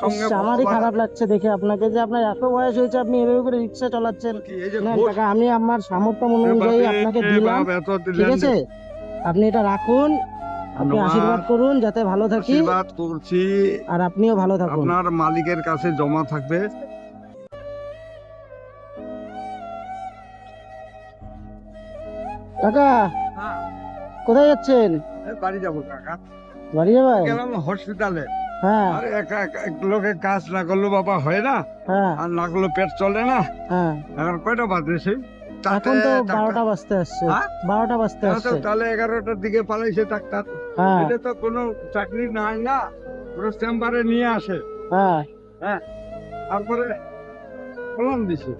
সঙ্গে আমারই খারাপ লাগছে দেখে আপনাকে, যে আপনার এত বয়স হয়েছে আপনি এভাবে করে রিক্সা চালাচ্ছেন। এই যে নেন ঘোষ টাকা, আমি আমার সামর্থ্য অনুযায়ী আপনাকে দিলাম, এত ঠিক দিলেন, আছে? আপনি এটা রাখুন, আপনি আশীর্বাদ ধন্যবাদ। করুন যাতে ভালো থাকি, আশীর্বাদ করছি, আর আপনিও ভালো থাকুন। আপনার মালিকের কাছে জমা থাকবে। কাকা, কোথায় যাচ্ছেন? বাড়ি যাবো কাকা, বাড়ি যাবেন? গেলাম হসপিটালে। হ্যাঁ আরে একা একা এক লোকের কাজ না করলে বাবা হয় না, হ্যাঁ আর না করলে পেট চলে না। হ্যাঁ। এখন কয়টা বাজে সেই? এখন তো 12টা বাজতে আসছে। হ্যাঁ? 12টা বাজতে আসছে। তাহলে 11টার দিকে পালাইছে ডাক্তার। হ্যাঁ এটা তো কোনো চাকরি নাই না, পুরো চেম্বারে নিয়ে আসে। হ্যাঁ। হ্যাঁ, তারপরে কলম দিছে,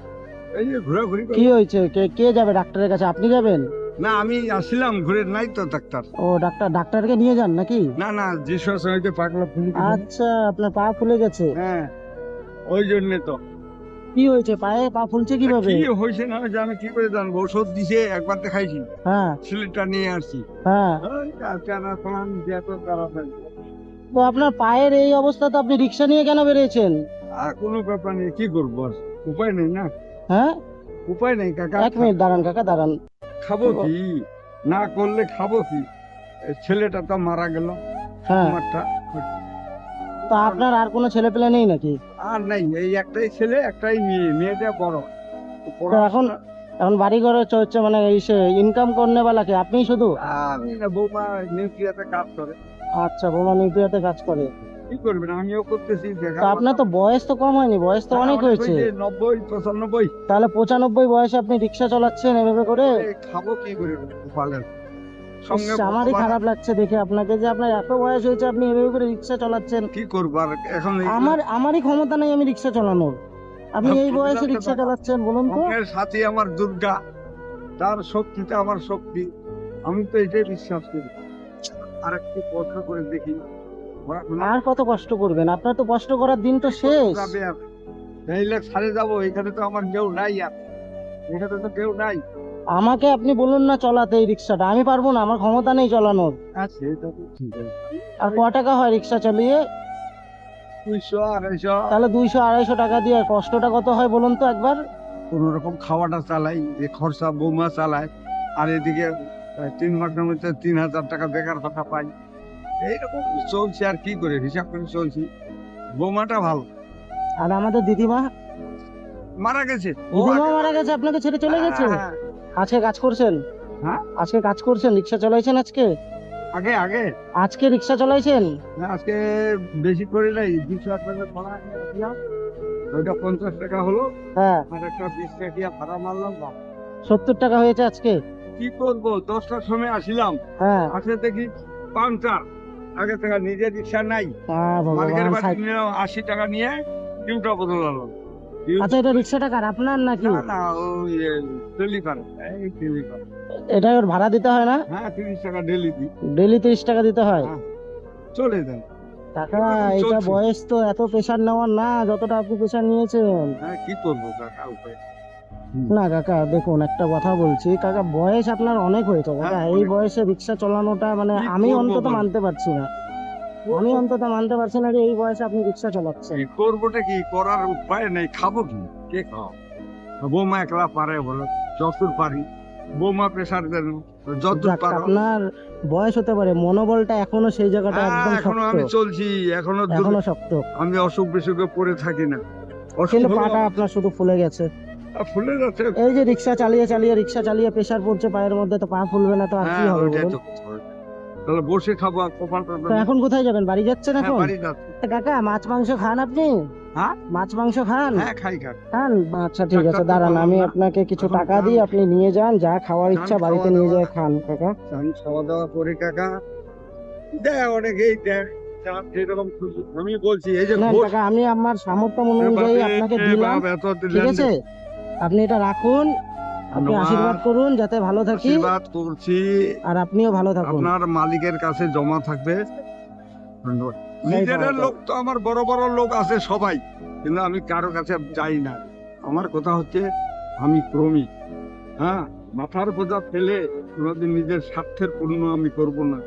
এই যে ঘোরাঘুরি কি হয়েছে? কে কে যাবে ডাক্তারের কাছে? আপনি যাবেন? না, আমি আসছিলাম ঘুরে, নাই তো ডাক্তার। ও ডাক্তারকে নিয়ে যান নাকি? না না, যিশু হইতে পাগলা ফুলি। আচ্ছা, আপনার পা ফুলে গেছে। হ্যাঁ, ওই জন্য তো। কি হয়েছে পায়ে? পা ফুলছে কিভাবে? কি হয়েছে না হয়েছে আমি কি করে জানবো? ওষুধ দিছে, একবার দেখাইছি, হ্যাঁ সিলিন্ডার নিয়ে আসছি। হ্যাঁ। ওই টানা ফলান দিয়ে তো তাড়াতাড়ি। তো আপনার পায়ের এই অবস্থা, তো আপনি রিক্সা নিয়ে কেন বেরিয়েছেন? আর কোনো ব্যাপার নেই, কি করবো আর? উপায় নেই না, হ্যাঁ, উপায় নেই কাকা। 1 মিনিট দাঁড়ান কাকা, দাঁড়ান। খাবো কি, না করলে খাবো কি? এই ছেলেটা তো মারা গেল, হ্যাঁ, আমারটা। তো আপনার আর কোনো ছেলে পেলে নেই নাকি? আর নাই, এই একটাই ছেলে, একটাই মেয়ে, মেয়েটা বড়। তো তো এখন এখন বাড়ি ঘরে চলছে মানে এই সে ইনকাম করনে वाला কে আপনি শুধু? আমি না, বৌমা নিউক্লিয়াতে কাজ করে। আচ্ছা, বোমা নিউক্লিয়াতে কাজ করে। কি করবেন, আমিও করতেছি, দেখা। তো আপনার তো বয়স তো কম হয়নি, বয়স তো অনেক হয়েছে। 90 95। তাহলে 95 বয়সে আপনি রিক্সা চালাচ্ছেন এভাবে করে? খাবো কি করে কপালের সঙ্গে? আমারই খারাপ লাগছে দেখে আপনাকে, যে আপনার এত বয়স হয়েছে আপনি এভাবে করে রিক্সা চালাচ্ছেন। কি করবো আর এখন? আমারই ক্ষমতা নেই আমি রিক্সা চালানোর, আপনি এই বয়সে রিক্সা চালাচ্ছেন, বলুন তো? অঙ্গের সাথে আমার দুর্গা, তার শক্তিতে আমার শক্তি, আমি তো এটাই বিশ্বাস করি। আর একটু কষ্ট করে দেখি, আর কত কষ্ট করবেন? আপনার তো কষ্ট করার দিন তো শেষ। নাইলে ছাড়ে যাবো, এখানে তো আমার কেউ নাই, আর এখানে তো কেউ নাই। আমাকে আপনি বলুন না চলাতে এই রিক্সাটা, আমি পারবো না, আমার ক্ষমতা নেই চালানোর। আচ্ছা, এটা তো ঠিক আছে। আর ক টাকা হয় রিক্সা চালিয়ে? 200 250। তাহলে 200 250 টাকা দিয়ে কষ্টটা কত হয় বলুন তো একবার? কোন রকম খাওয়াটা চালাই, যে খরচা বৌমা চালায়, আর এদিকে 3 মাসের মধ্যে 3000 টাকা বেকার ভাতা পাই। এইরকম চলছে, আর কি করে হিসাব করে চলছি। বৌমাটা ভালো। আর আমাদের দিদিমা? মারা গেছে। দিদিমা মারা গেছে, আপনাকে ছেড়ে চলে গেছে? হ্যাঁ, আজকে কাজ করছেন? হ্যাঁ। আজকে কাজ করছেন, রিক্সা চালাইছেন আজকে? আগে আগে আজকে রিক্সা চালাইছেন? আজকে বেশি করে নাই, 200 টাকা ভাড়া নিয়েছিলাম, ওইটা 50 টাকা হলো, হ্যাঁ। আর একটা 20 টাকা ভাড়া মারলাম। 70 টাকা হয়েছে আজকে। কি করবো, 10টার সময় আসিলাম, হ্যাঁ। আসে দেখি পাংচার। আগে থেকে নিজের রিক্সা নাই, মালিকের ভগবান, বাড়ি নিলাম 80 টাকা নিয়ে, টিউটা বদলালাম। আচ্ছা, এটা রিক্সাটা কার, আপনার নাকি? না না, ওই টেলিফার, এই টেলিফার। এটা ওর ভাড়া দিতে হয় না? হ্যাঁ, 30 টাকা ডেলি দিই। ডেলি 30 টাকা দিতে হয়? হ্যাঁ, চলে দেন। টাকা, এরকম এটা চলছে। বয়স তো এত প্রেশার নেওয়ার না যতটা আপনি প্রেশার নিয়েছেন। হ্যাঁ, কি করবো কাকা, উপায়। না কাকা, দেখুন একটা কথা বলছি কাকা, বয়স আপনার অনেক হয়েছে কাকা, হ্যাঁ, এই অনেক। বয়সে রিক্সা চালানোটা মানে কি আমি করবো অন্তত বলো? মানতে পারছি না। আমি অন্তত মানতে পারছি না যে এই বয়সে আপনি রিক্সা চালাচ্ছেন। এই করবোটা কি, করার উপায় নেই, খাবো কি, কে খাও? বৌমা একলা পারে বলো, যতদূর পারি। বৌমা প্রেশার দেন, যতদূর যাক, পারো। আপনার বয়স হতে পারে, মনোবলটা এখনো সেই জায়গাটা হ্যাঁ, একদম এখনো শক্ত, আমি চলছি, এখনো এখনো শক্ত। আমি অসুখ বিসুখে পড়ে থাকি না। অসুখ কিন্তু হলো, পাটা আপনার শুধু ফুলে গেছে। ফুলে যাচ্ছে। এই যে রিক্সা চালিয়ে প্রেশার পড়ছে পায়ের মধ্যে, তো পা ফুলবে না তো আর কি হ্যাঁ, হবে ওইটাই বলুন? তো কথা হয়েছে। তাহলে বসে খাবো, আর কপালটা। তো এখন কোথায় যাবেন? বাড়ি যাচ্ছেন হ্যাঁ, এখন? বাড়ি যাচ্ছি। তা কাকা, মাছ মাংস খান আপনি? হ্যাঁ মাছ মাংস খান? হ্যাঁ, খাই খাই। খান? আচ্ছা ঠিক আছে, ডাক্তার তো দাঁড়ান, বললাম আমি না। আপনাকে কিছু এখন টাকা খান। দিই, আপনি নিয়ে যান, যা খাওয়ার ইচ্ছা খান, বাড়িতে খাওয়া নিয়ে দাওয়া। যেয়ে খান কাকা। আমি খাওয়া দাওয়া করে কাকা, দেয় অনেকেই দেয়, যার যেরকম খুশি। আমি বলছি, এই যে নেন ঘোষ, টাকা, আমি আমার সামর্থ্য অনুযায়ী আপনাকে দিলাম, এত ঠিক দিলেন। আছে? আপনি এটা রাখুন, আপনি ধন্যবাদ। আশীর্বাদ করুন যাতে ভালো থাকি, আশীর্বাদ করছি, আর আপনিও ভালো থাকুন। আপনার মালিকের কাছে জমা থাকবে। ধন্যবাদ। জয় নিজের বাবা। লোক তো আমার বড় বড় লোক আছে সবাই, কিন্তু আমি কারো কাছে যাই না। আমার কথা হচ্ছে, আমি ক্রমিক। হ্যাঁ, মাথার বোঝা ফেলে কোনোদিন নিজের স্বার্থের পূর্ণ আমি করব না।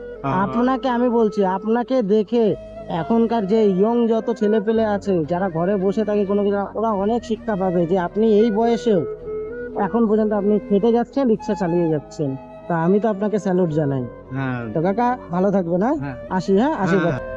আপনাকে আমি বলছি, আপনাকে দেখে এখনকার যে ইয়ং যত ছেলে পেলে আছে যারা ঘরে বসে থাকে কোনো কিছু, ওরা অনেক শিক্ষা পাবে যে আপনি এই বয়সেও এখন পর্যন্ত আপনি খেটে যাচ্ছেন, রিক্সা চালিয়ে যাচ্ছেন। তা আমি তো আপনাকে স্যালুট জানাই। হ্যাঁ তো কাকা ভালো থাকবেন, হ্যাঁ হ্যাঁ আসি, হ্যাঁ আশীর্বাদ। হ্যাঁ।